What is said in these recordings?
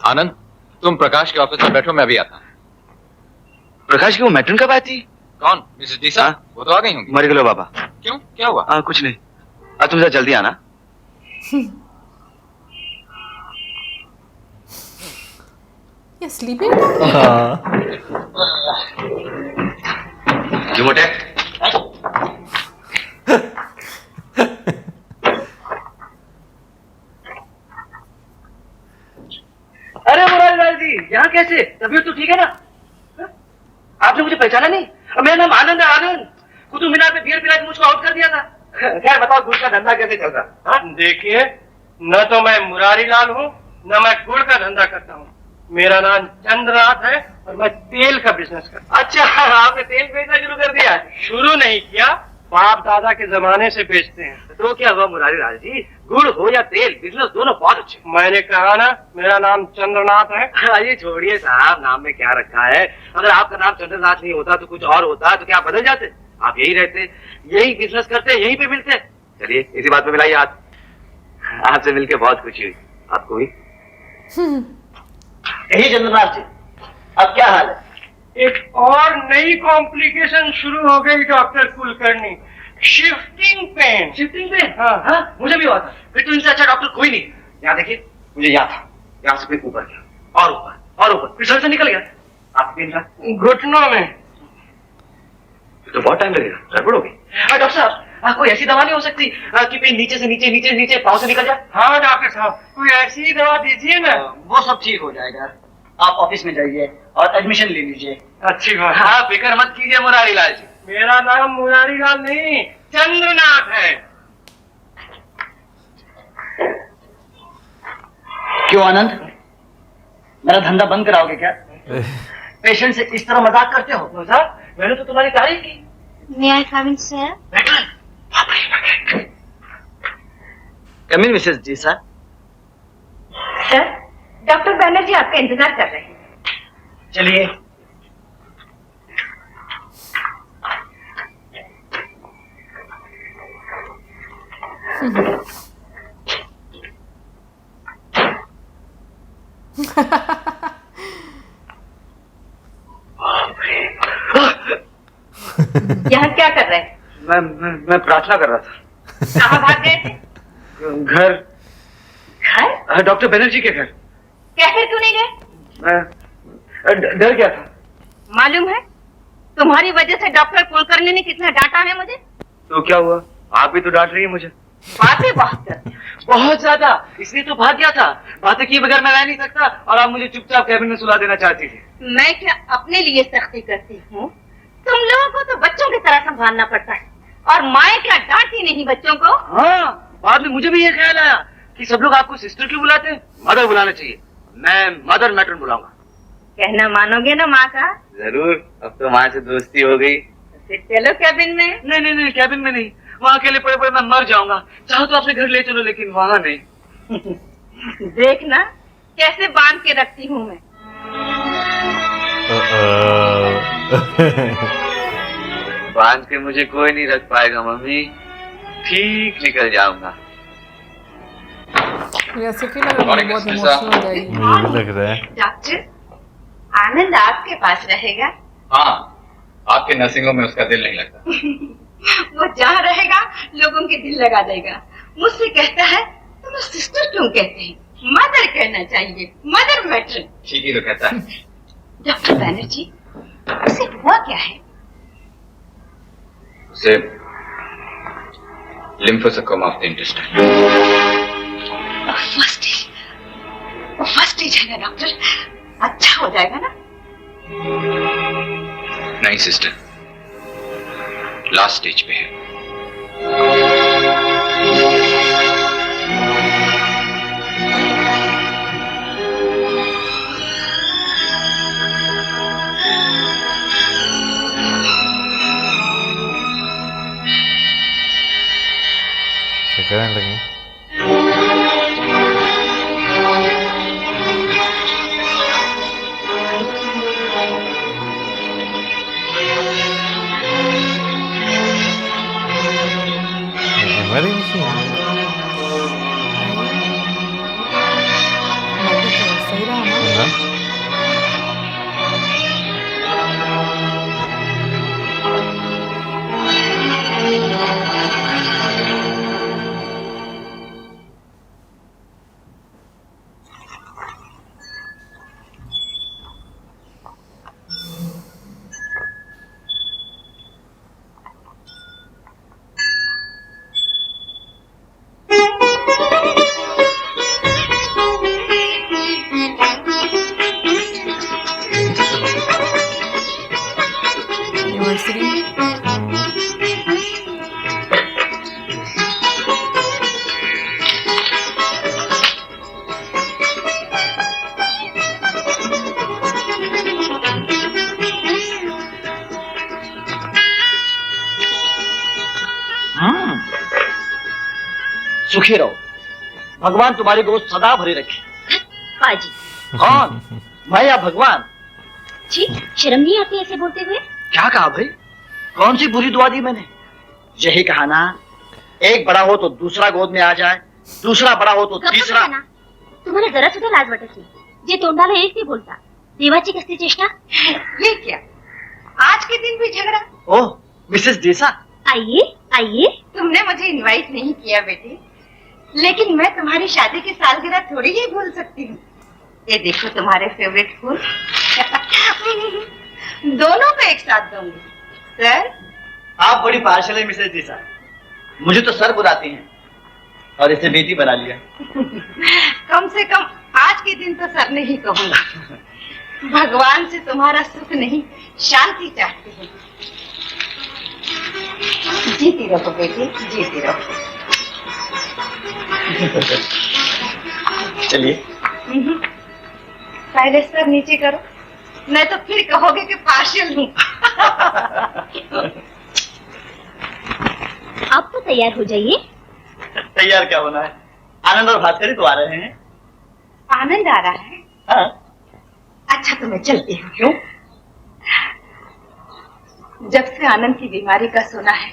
आनंद, तुम प्रकाश के ऑफिस में बैठो, मैं अभी आता हूँ। प्रकाश की वो मैट्रन कब आती? कौन? मिसेस डीसा? हाँ? वो तो आ गई होंगी। मर गए बाबा। क्यों, क्या हुआ? कुछ नहीं। तुम जरा जल्दी आना। ये स्लीपिंग हाँ जो मोटे अरे मुरारी जी, यहाँ कैसे? तबीयत तो ठीक है ना? आपने मुझे पहचाना नहीं? मेरा नाम आनंद है, आनंद। कुतुब मीनार पे बियर पिला के मुझको आउट कर दिया था। खैर बताओ, गुड़ का धंधा कैसे चल रहा? देखिए, न तो मैं मुरारी लाल हूँ, न मैं गुड़ का धंधा करता हूँ। मेरा नाम चंद्रनाथ है और मैं तेल का बिजनेस करता हूँ। अच्छा, आपने तेल बेचना शुरू कर दिया? शुरू नहीं किया, बाप दादा के जमाने से बेचते हैं। तो क्या हुआ मुरारी लाल जी, गुड़ हो या तेल, बिजनेस दोनों बहुत अच्छे। मैंने कहा ना, मेरा नाम चंद्रनाथ है। ये छोड़िए साहब, नाम में क्या रखा है। अगर आपका नाम चंद्रनाथ नहीं होता तो कुछ और होता, तो क्या बदल जाते? आप यही रहते, यही बिजनेस करते, यहीं पे मिलते। चलिए इसी बात में मिलाइए हाथ। आपसे मिलके बहुत खुशी हुई। आपको भी? यही चंद्रनाथ जी, अब क्या हाल है? एक और नई कॉम्प्लिकेशन शुरू हो गई doctor Kulkarni. Shifting pain. Shifting पे? हाँ। मुझे भी हुआ था। फिर तो इनसे अच्छा डॉक्टर कोई नहीं। यहाँ देखिए, मुझे यहाँ था, यहाँ से फिर ऊपर गया और ऊपर और ऊपर, फिर सर से निकल गया। आप पेन था? घुटनों में। तो बहुत टाइम लगेगा, गड़बड़ होगी। डॉक्टर साहब, कोई ऐसी दवा नहीं हो सकती कि पेन नीचे से नीचे, नीचे से नीचे, पाँव से निकल जाए? हाँ डॉक्टर साहब, कोई ऐसी दवा दीजिए ना। वो सब ठीक हो जाएगा। आप ऑफिस में जाइए और एडमिशन ले लीजिए। अच्छी बात। हाँ, फिक्र मत कीजिए मुरारी लाल जी। मेरा नाम मुरारी लाल नहीं, चंद्रनाथ है। क्यों आनंद, मेरा धंधा बंद कराओगे क्या? पेशेंट से इस तरह मजाक करते हो? मजाक? मैंने तो तुम्हारी तारीफ की। May I come in, sir? Come in Mrs जी सर। सर, डॉक्टर बैनर्जी आपका इंतजार कर रहे हैं। चलिए। यहाँ क्या कर रहे हैं? मैं प्रार्थना कर रहा था। कहाँ भाग गए थे? घर। घर? डॉक्टर बनर्जी के घर। कैसे क्यों नहीं गए? मैं डर गया था। मालूम है, तुम्हारी वजह से डॉक्टर कुलकर्णी ने कितना डांटा है मुझे। तो क्या हुआ? आप भी तो डांट रही है मुझे। बातें बहुत करते हो। बहुत ज्यादा, इसलिए तो भाग गया था। बातें किए बगैर मैं रह नहीं सकता, और आप मुझे चुपचाप कैबिन में सुला देना चाहती थी। मैं क्या अपने लिए सख्ती करती हूँ? तुम लोगों को तो बच्चों की तरह संभालना पड़ता है, और माए क्या डांटती नहीं बच्चों को? हाँ, बाद में मुझे भी ये ख्याल आया कि सब लोग आपको सिस्टर क्यों बुलाते हैं, मदर बुलाना चाहिए। मैं मदर मैट्रन बुलाऊंगा। कहना मानोगे ना माँ का? जरूर, अब तो माँ से दोस्ती हो गई। फिर चलो कैबिन में। नहीं नहीं नहीं, कैबिन में नहीं, वहाँ अकेले पड़े पड़े मैं मर जाऊंगा। चाहो तो अपने घर ले चलो, लेकिन वहाँ नहीं। देखना कैसे बांध के रखती हूँ मैं। बांध के मुझे कोई नहीं रख पाएगा मम्मी, ठीक निकल जाऊंगा। वैसे क्यों लग रहा है बहुत इमोशनल हो जाएगी। मुझे भी लग रहा है। डॉक्टर, आनंद आपके पास रहेगा? हाँ, आपके नर्सिंग होम में उसका दिल नहीं लगता। वो जहाँ रहेगा लोगों के दिल लगा देगा। मुझसे कहता है तुम सिस्टर क्यों कहते हैं, मदर कहना चाहिए, मदर मैट्रन। ठीक ही तो कहता है। डॉक्टर बैनर्जी, उसे हुआ क्या है? उसे lymphosarcoma of the intestine. First stage है ना डॉक्टर, अच्छा हो जाएगा ना? नहीं सिस्टर, लास्ट स्टेज पे है। करने लगी। emergency सही रहा ना? सुखी रहो, भगवान तुम्हारी गोद सदा भरी रखे। पाजी कौन, मैं या भगवान? जी, शर्म नहीं आती ऐसे बोलते हुए? क्या कहा भाई? कौन सी बुरी दुआ दी मैंने? यही कहा ना, एक बड़ा हो तो दूसरा गोद में आ जाए, दूसरा बड़ा हो तो तीसरा। तुम्हाला जरा सुद्धा लाज वाटत नाही? जे तोंडाला एक ते बोलता, देवाची कसली चेष्टा? ये क्या, आज के दिन भी झगड़ा? ओह मिसेस देसा, आइए आइए। तुमने मुझे इनवाइट नहीं किया बेटी, लेकिन मैं तुम्हारी शादी की सालगिरह थोड़ी ही भूल सकती हूँ। ये देखो तुम्हारे फेवरेट फूल। दोनों को एक साथ दूंगी। सर, आप बड़ी पार्शल है मिसेस देसा। मुझे तो सर बुलाती हैं और इसे बेटी बना लिया। कम से कम आज के दिन तो सर नहीं कहूँगा। भगवान से तुम्हारा सुख नहीं, शांति चाहती हूँ। जीती रहो बेटी, जीती रहो। चलिए। पहले सर नीचे करो, नहीं तो फिर कहोगे कि पार्शियल हूँ। आप तो तैयार हो जाइए। तैयार क्या होना है, आनंद और भास्कर ही तो आ रहे हैं। आनंद आ रहा है? हाँ। अच्छा तो मैं चलती हूँ। क्यों? जब से आनंद की बीमारी का सुना है,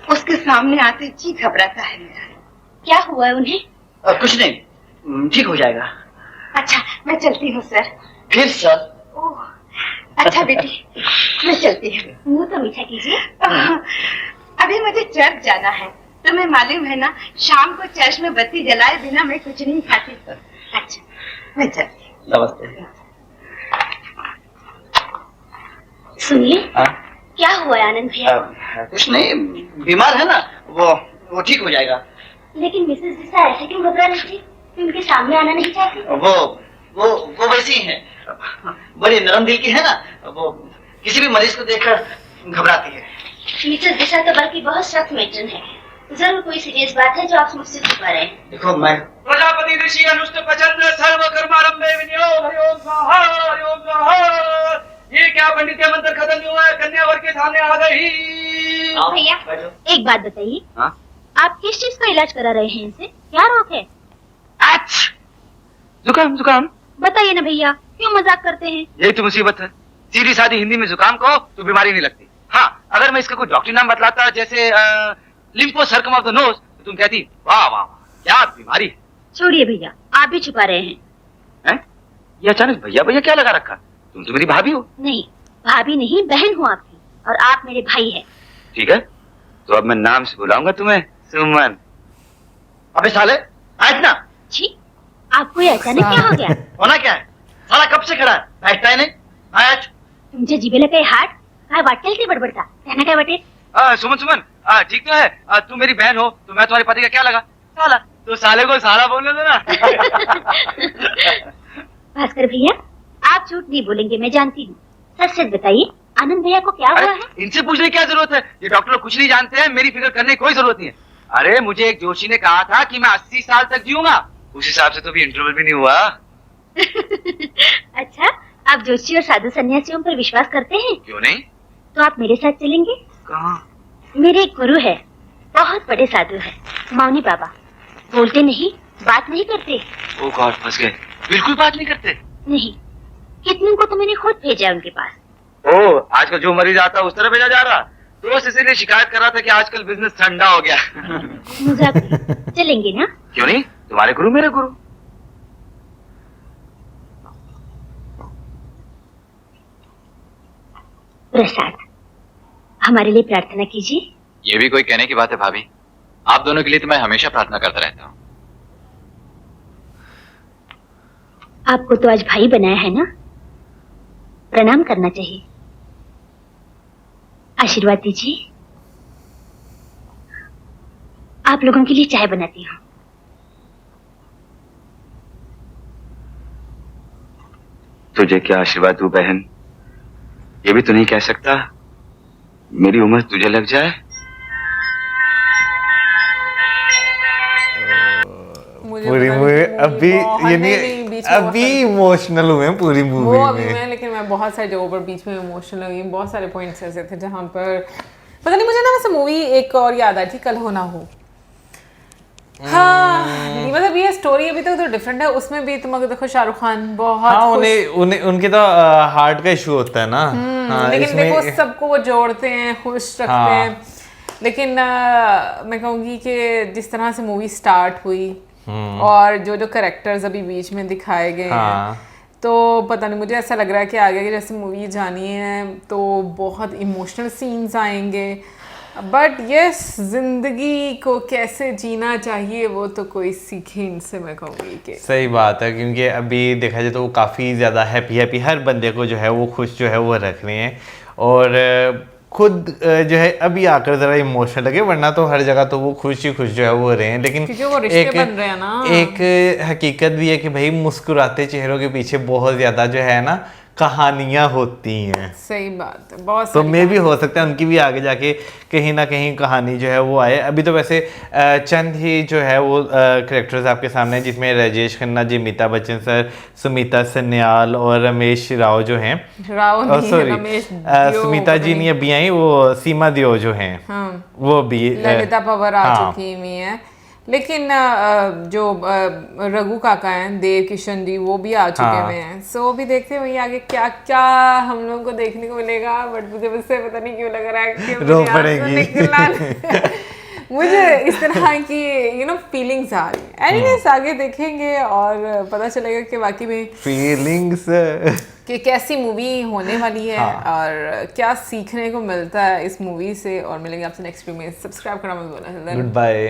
उसके सामने आते जी घबराता है मेरा। क्या हुआ है उन्हें? कुछ नहीं, ठीक हो जाएगा। अच्छा मैं चलती हूँ सर। फिर सर? ओह, अच्छा बेटी मैं चलती हूँ। मुंह तो मीठा कीजिए। अभी मुझे चर्च जाना है, तुम्हें मालूम है ना, शाम को चर्च में बत्ती जलाए बिना मैं कुछ नहीं खाती। अच्छा मैं चलती हूँ। नमस्ते। सुनिए, हाँ? क्या हुआ है आनंद भैया? कुछ नहीं, बीमार है ना, वो ठीक हो जाएगा। लेकिन मिसेस दिशा ऐसे क्यों घबरा रही थी? उनके सामने आना नहीं चाहती? वो वैसी ही है, बड़ी नरम दिल की है ना, वो किसी भी मरीज को देखकर घबराती है। मिसेस दिशा तो बल्कि बहुत सख्त मैट्रन है। जरूर कोई सीरियस बात है जो आप मुझसे छुपा रहे हैं। देखो मैं प्रजापति ऋषि अनुष्ट प्रचंड सर्वकर्मारंभे विनियोग हरिओम स्वाहा हरिओम स्वाहा। ये क्या पंडित के मंत्र खत्म नहीं हुआ है, कन्या वर के सामने आ गई। भैया एक बात बताइए, हाँ? आप किस चीज का इलाज करा रहे हैं इनसे? क्या रोग है? जुकाम जुकाम। बताइए ना भैया, क्यों मजाक करते हैं? यही तो मुसीबत है, सीधी सादी हिंदी में जुकाम कहो तो बीमारी नहीं लगती। हाँ, अगर मैं इसका कोई डॉक्टरी नाम बतलाता जैसे lympho circum of the nose, तो तुम कहती वाह वाह क्या बीमारी। छोड़िए भैया, आप भी छुपा रहे हैं। ये अचानक भैया भैया क्या लगा रखा? तुम तो मेरी भाभी हो। नहीं, भाभी नहीं, बहन हूँ आपकी, और आप मेरे भाई हैं। ठीक है, तो अब मैं नाम से बुलाऊंगा तुम्हें सुमन। अबे साले आज ना, जी, आपको ये अचानक क्या हो गया? होना क्या है, साला कब से खड़ा है, बैठता है नहीं आज। तुमच्या जिभेला काही हाड काय वाटेल ते बडबडता, त्यांना काय वाटेल? सुमन सुमन ठीक तो है, तू मेरी बहन हो तो मैं तुम्हारे पति का क्या लगा? साला। तो साले को साला बोलने दो ना। भास्कर भैया, आप झूठ नहीं बोलेंगे, मैं जानती हूँ। सच सच बताइए, आनंद भैया को क्या हुआ है? इनसे पूछने की क्या जरूरत है, ये डॉक्टर लोग कुछ नहीं जानते हैं, मेरी फिक्र करने की कोई जरूरत नहीं है। अरे मुझे एक जोशी ने कहा था कि मैं 80 साल तक जीऊंगा, उस हिसाब से तो भी इंटरवल भी नहीं हुआ। अच्छा, आप जोशी और साधु सन्यासियों पर विश्वास करते हैं? क्यों नहीं? तो आप मेरे साथ चलेंगे? कहाँ? मेरे एक गुरु है, बहुत बड़े साधु है, मौनी बाबा। बोलते नहीं, बात नहीं करते। ओ गॉड, फंस गए, बिल्कुल बात नहीं करते। नहीं, कितनों को तो मैंने खुद भेजा उनके पास। ओ, आजकल जो मरीज आता है उस तरह भेजा जा रहा। दोस्त इसीलिए शिकायत कर रहा था कि आजकल बिजनेस ठंडा हो गया। मजाक नहीं। चलेंगे ना? क्यों नहीं, तुम्हारे गुरु मेरे गुरु। प्रसाद, हमारे लिए प्रार्थना कीजिए। ये भी कोई कहने की बात है भाभी, आप दोनों के लिए तो मैं हमेशा प्रार्थना करता रहता हूँ। आपको तो आज भाई बनाया है ना, प्रणाम करना चाहिए। आशीर्वाद दीजिए। आप लोगों के लिए चाय बनाती हूँ। तुझे क्या आशीर्वाद दूं बहन, ये भी तो नहीं कह सकता मेरी उम्र तुझे लग जाए। पूरी मूवी अभी ये नहीं, अभी इमोशनल हुए हैं पूरी मूवी में। लेकिन मैं बहुत सारे जगहों पर बीच में इमोशनल हुई। बहुत सारे पॉइंट्स ऐसे थे जहाँ पर पता नहीं, मुझे ना बस से मूवी एक और याद आई थी, कल हो ना हो। हाँ मतलब ये स्टोरी अभी तक तो डिफरेंट है, उसमें भी तुम अगर देखो शाहरुख खान बहुत हाँ उन्हें उनके तो हार्ट का इशू होता है ना। हाँ, लेकिन देखो सबको वो जोड़ते हैं, खुश रखते हैं। लेकिन मैं कहूँगी कि जिस तरह से मूवी स्टार्ट हुई और जो जो कैरेक्टर्स अभी बीच में दिखाए गए हैं, तो पता नहीं, मुझे ऐसा लग रहा है कि आगे की जैसे मूवी जानी है तो बहुत इमोशनल सीन्स आएंगे। बट यस, जिंदगी को कैसे जीना चाहिए वो तो कोई सीखे इनसे, मैं कहूँगी कि सही बात है। क्योंकि अभी देखा जाए तो वो काफ़ी ज़्यादा हैप्पी हर बंदे को जो है वो खुश जो है वो रख रहे हैं, और खुद जो है अभी आकर ज़रा इमोशनल लगे, वरना तो हर जगह तो वो खुश जो है वो रहे हैं। लेकिन वो रिश्ते बन रहे हैं ना, एक हकीकत भी है कि भाई मुस्कुराते चेहरों के पीछे बहुत ज़्यादा जो है ना कहानियां होती हैं। सही बात है, बहुत तो मे भी हो सकता है उनकी भी आगे जाके कहीं ना कहीं कहानी जो है वो आए। अभी तो वैसे चंद ही जो है वो कैरेक्टर्स आपके सामने हैं, जिसमें राजेश खन्ना जी, अमिताभ बच्चन सर, सुमिता सन्याल और रमेश राव जो हैं, सुमिता जी नहीं अभी आई, वो सीमा दियो जो हैं, वो भी ललिता पवार आ चुकी हुई है। लेकिन जो रघु काका हैं, देव किशन जी, वो भी आ चुके हुए हैं। सो भी देखते हैं वही आगे क्या क्या हम लोगों को देखने को मिलेगा। बट मुझे उससे पता नहीं क्यों लग रहा है कि रो पड़ेगी मुझे इस तरह की फीलिंग्स आ रही है। एनीवेज आगे देखेंगे और पता चलेगा कि वाकई में फीलिंग्स कि कैसी मूवी होने वाली है और क्या सीखने को मिलता है इस मूवी से। और मिलेंगे आपसे नेक्स्ट वीडियो में। सब्सक्राइब करना मत भूलना। Good bye.